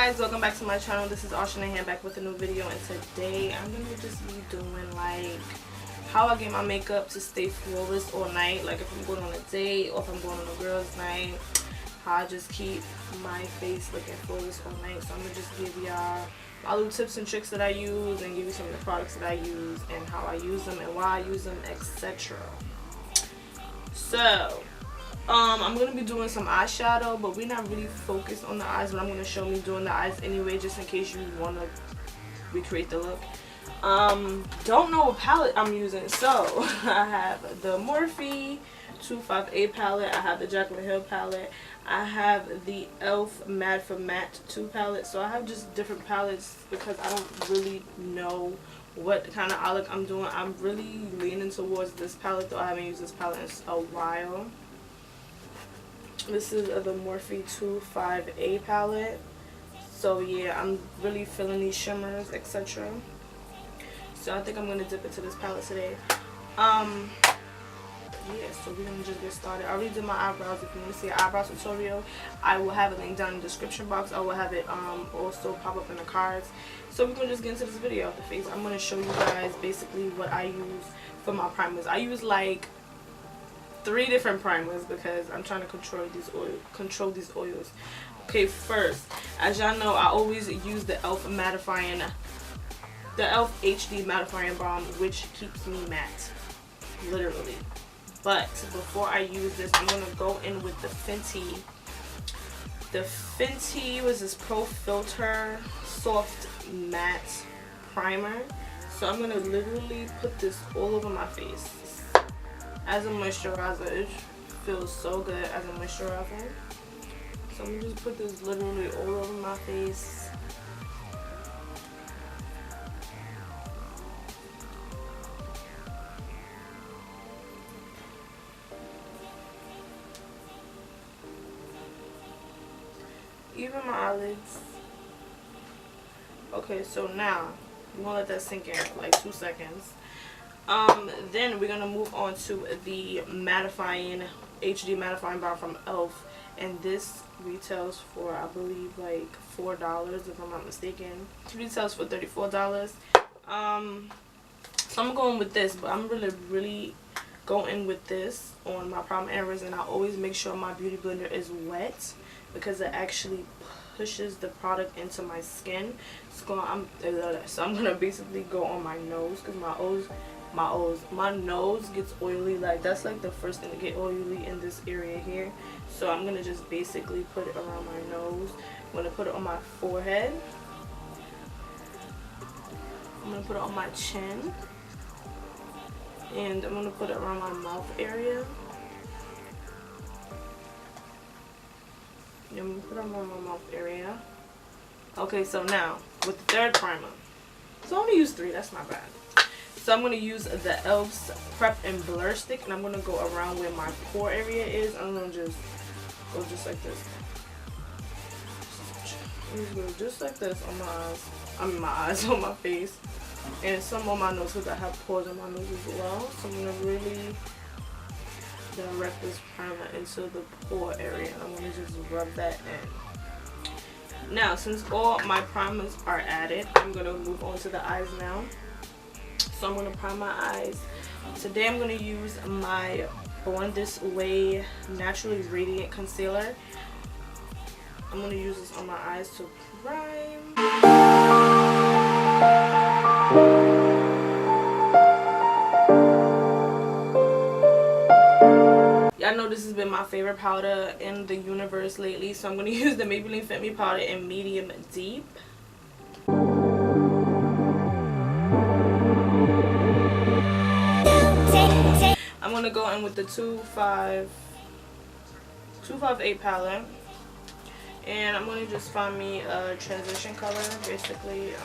guys, welcome back to my channel. This is Ashana here, back with a new video, and today I'm gonna just be doing like how I get my makeup to stay flawless all night. Like if I'm going on a date or if I'm going on a girls night, how I just keep my face looking flawless all night. So I'm gonna just give y'all my little tips and tricks that I use and give you some of the products that I use and how I use them and why I use them, etc. So I'm going to be doing some eyeshadow, but we're not really focused on the eyes, but I'm going to show me doing the eyes anyway, just in case you want to recreate the look. Don't know what palette I'm using, so I have the Morphe 258 palette, I have the Jaclyn Hill palette, I have the e.l.f. Matte for Matte 2 palette. So I have just different palettes because I don't really know what kind of eye look I'm doing. I'm really leaning towards this palette, though I haven't used this palette in a while. This is the Morphe 258 palette. So yeah, I'm really feeling these shimmers, etc. So I think I'm gonna dip into this palette today. Yeah, so we're gonna just get started. I already did my eyebrows. If you want to see an eyebrow tutorial, I will have a link down in the description box. I will have it also pop up in the cards. So we're gonna just get into this video of the face. I'm gonna show you guys basically what I use for my primers. I use like 3 different primers because I'm trying to control these oils. Okay, first, as y'all know, I always use the e.l.f. HD Mattifying Balm, which keeps me matte, literally. But before I use this, I'm gonna go in with the Fenty was this Pro Filter Soft Matte Primer. So I'm gonna literally put this all over my face as a moisturizer. It feels so good as a moisturizer. So I'm gonna just put this literally all over my face. Even my eyelids. Okay, so now we're gonna let that sink in for like 2 seconds. Then we're gonna move on to the mattifying HD mattifying bar from e.l.f. and this retails for, I believe, like $4 if I'm not mistaken. It retails for $34. So I'm going with this, but I'm really going with this on my prime areas, and I always make sure my beauty blender is wet because it actually pushes the product into my skin. So I'm gonna basically go on my nose because my nose gets oily. Like that's like the first thing to get oily in this area here. So I'm gonna just basically put it around my nose. I'm gonna put it on my forehead. I'm gonna put it on my chin, and I'm gonna put it around my mouth area. I'm gonna put it on my mouth area. Okay, so now with the third primer, so I only use 3. That's not bad. So I'm going to use the e.l.f.'s Prep and Blur Stick, and I'm going to go around where my pore area is. I'm going to just go just like this. I'm just going to go just like this on my eyes. I mean my eyes, on my face. And some on my nose because I have pores on my nose as well. So I'm going to really direct this primer into the pore area. I'm going to just rub that in. Now, since all my primers are added, I'm going to move on to the eyes now. So I'm going to prime my eyes. Today I'm going to use my Born This Way Naturally Radiant Concealer. I'm going to use this on my eyes to prime. Y'all know this has been my favorite powder in the universe lately. So I'm going to use the Maybelline Fit Me powder in Medium Deep. I'm going to go in with the 258 palette, and I'm going to just find me a transition color. Basically,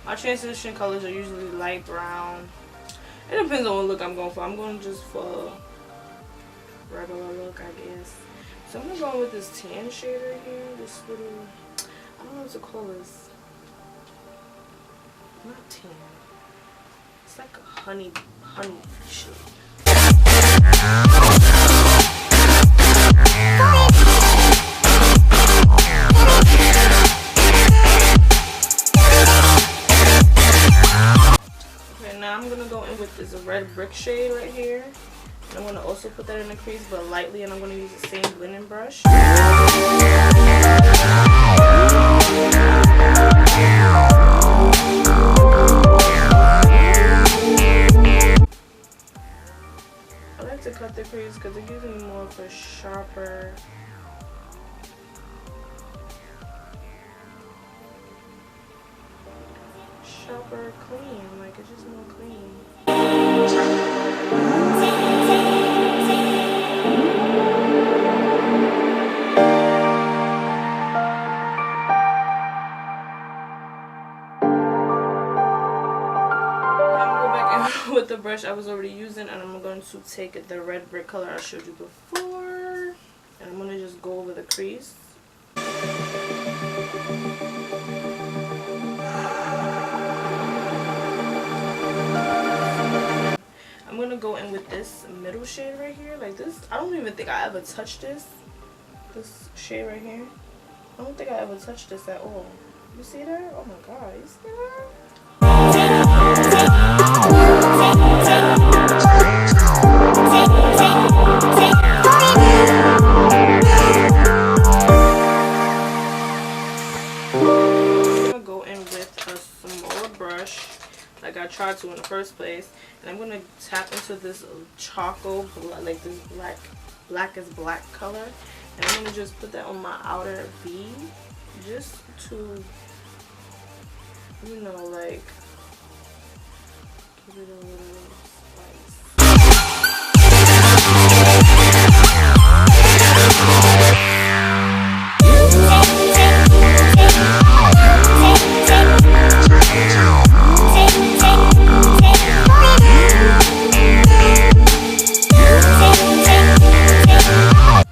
my transition colors are usually light brown. It depends on what look I'm going for. I'm going just for regular look, I guess. So I'm going to go with this tan shade right here. This little, I don't know what to call this. Not tan. It's like a honey shade. brick shade right here. And I'm going to also put that in the crease, but lightly, and I'm going to use the same blending brush. I like to cut the crease because it gives me more of a sharper clean, like it's just more clean. With the brush I was already using, and I'm going to take the red brick color I showed you before, and I'm going to just go over the crease. I'm going to go in with this middle shade right here, like this. I don't even think I ever touched this shade right here. I don't think I ever touched this at all. You see that? Oh my god, you see that? I'm gonna go in with a smaller brush, like I tried to in the first place, and I'm gonna tap into this charcoal, like this black is black color, and I'm gonna just put that on my outer V, just to, you know, like give it a little spice.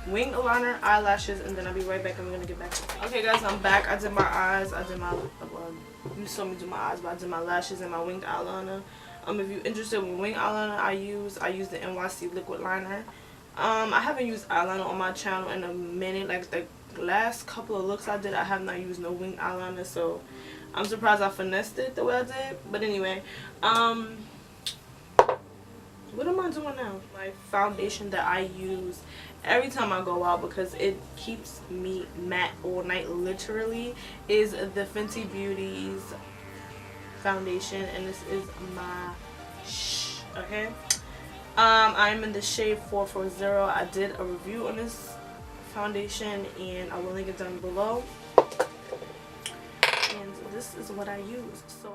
Wing liner, eyelashes, and then I'll be right back. I'm gonna get back. Okay guys, I'm back. I did my eyes, I did my, you saw me do my eyes, but I did my lashes and my winged eyeliner. If you're interested in wing eyeliner, I use the NYC liquid liner. I haven't used eyeliner on my channel in a minute. Like the last couple of looks I did, I have not used no wing eyeliner, so I'm surprised I finessed it the way I did. But anyway, what am I doing now? My foundation that I use every time I go out because it keeps me matte all night literally is the Fenty Beauty's foundation, and this is my okay. I'm in the shade 440. I did a review on this foundation and I will link it down below, and this is what I use. So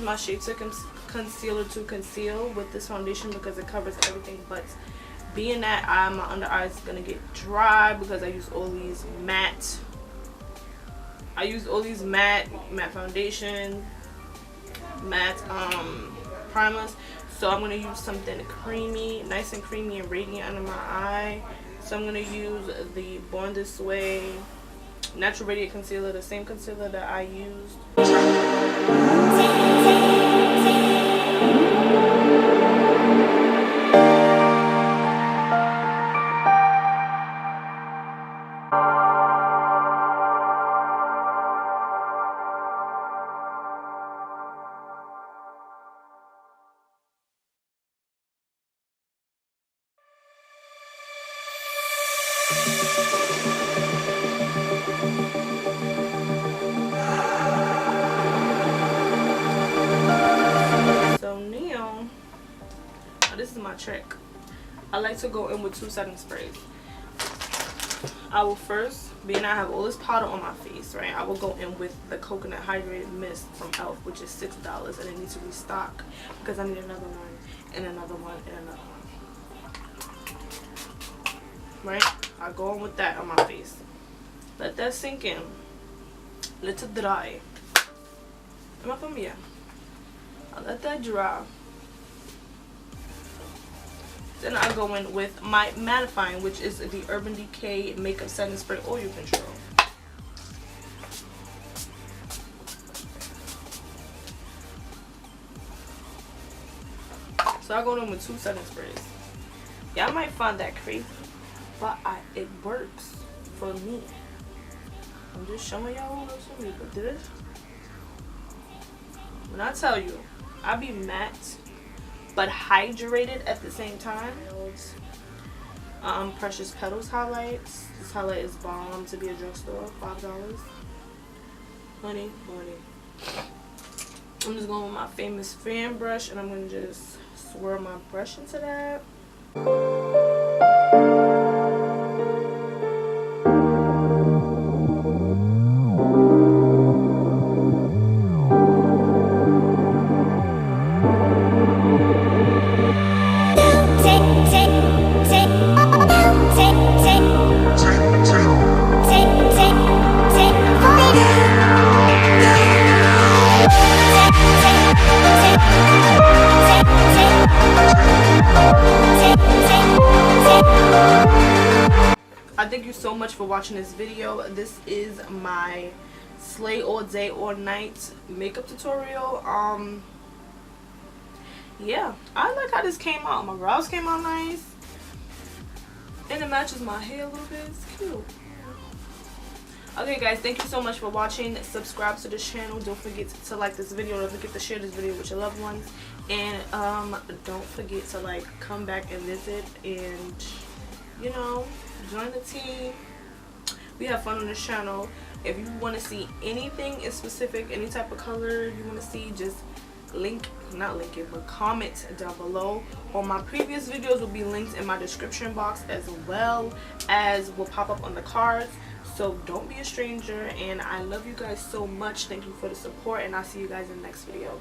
my shade to concealer to conceal with this foundation because it covers everything, but being that my under eye is gonna get dry because I use all these matte foundation, matte primers, so I'm gonna use something creamy, nice and creamy and radiant under my eye. So I'm gonna use the Born This Way Natural Radiant Concealer, the same concealer that I used. This is my trick. I like to go in with 2 setting sprays. I will first, being I have all this powder on my face, right, I will go in with the coconut hydrated mist from e.l.f., which is $6, and it needs to restock because I need another one and another one and another one. Right, I go in with that on my face, let that sink in, let it dry. Am I familiar? I let that dry. Then I go in with my mattifying, which is the Urban Decay Makeup Setting Spray Oil Control. So I go in with 2 setting sprays. Y'all might find that crazy, but it works for me. I'm just showing y'all what works for me. But this, when I tell you, I be matte but hydrated at the same time. Precious Petals highlights. This highlight is bomb to be a drugstore, $5. Honey. I'm just going with my famous fan brush, and I'm gonna just swirl my brush into that. Thank you so much for watching this video. This is my slay all day all night makeup tutorial. Yeah, I like how this came out. My brows came out nice, and it matches my hair a little bit. It's cute. Okay guys, thank you so much for watching. Subscribe to this channel. Don't forget to like this video. Don't forget to share this video with your loved ones, and don't forget to like come back and visit, and you know, join the team. We have fun on this channel. If you want to see anything in specific, any type of color you want to see, just comment down below. All my previous videos will be linked in my description box, as well as will pop up on the cards. So don't be a stranger, and I love you guys so much. Thank you for the support, and I'll see you guys in the next video.